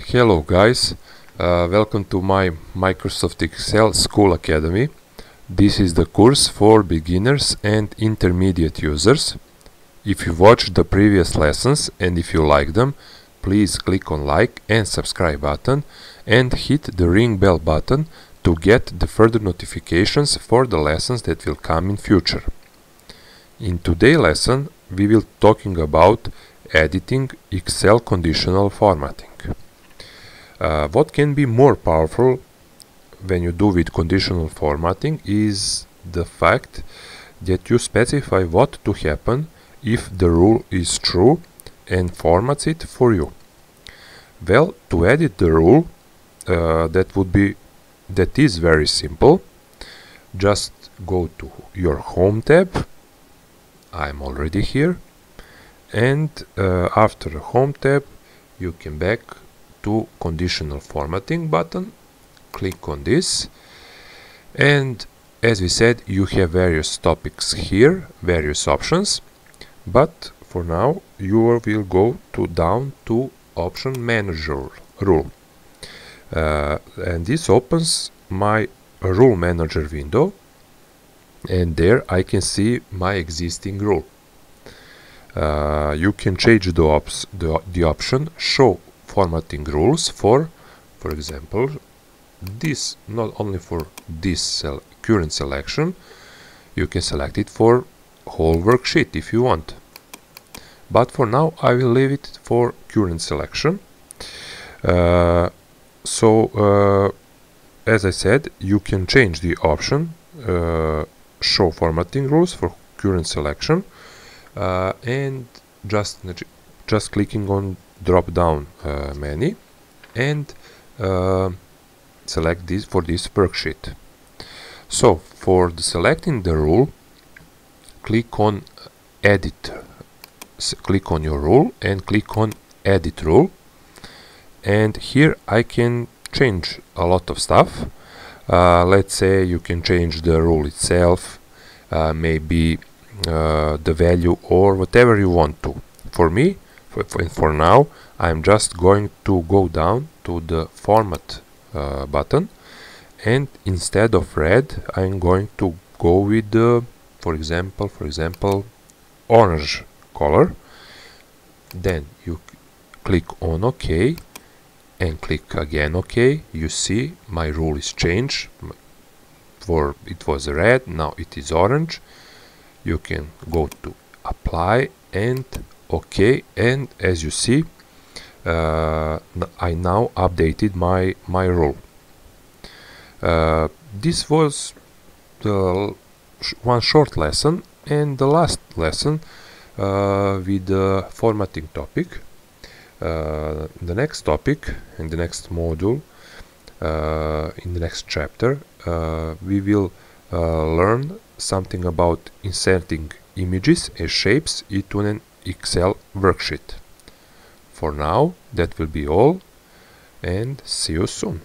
Hello guys, welcome to my Microsoft Excel School Academy. This is the course for beginners and intermediate users. If you watched the previous lessons and if you like them, please click on like and subscribe button and hit the ring bell button to get the further notifications for the lessons that will come in future. In today's lesson we will talking about editing Excel conditional formatting. What can be more powerful when you do with conditional formatting is the fact that you specify what to happen if the rule is true and formats it for you. Well, to edit the rule, that is very simple. Just go to your Home tab. I'm already here, and after the Home tab you can back to conditional formatting button, click on this, and as we said, you have various topics here, various options, but for now you will go down to option manager rule, and this opens my rule manager window, and there I can see my existing rule. You can change the option show formatting rules for example, this, not only for this current selection. You can select it for whole worksheet if you want, but for now I will leave it for current selection. As I said, you can change the option show formatting rules for current selection, and just clicking on drop down menu and select this for this worksheet. So for selecting the rule, click on edit, click on your rule and click on edit rule, and here I can change a lot of stuff. Let's say you can change the rule itself, maybe the value or whatever you want to. For me, for now, I'm just going to go down to the format button, and instead of red I'm going to go with the for example orange color. Then you click on OK and click again OK. You see my rule is changed. For it was red, now it is orange. You can go to apply and OK, and as you see, I now updated my rule. This was the one short lesson and the last lesson with the formatting topic. The next topic in the next module, in the next chapter, we will learn something about inserting images and shapes into an Excel worksheet. For now, that will be all, and see you soon.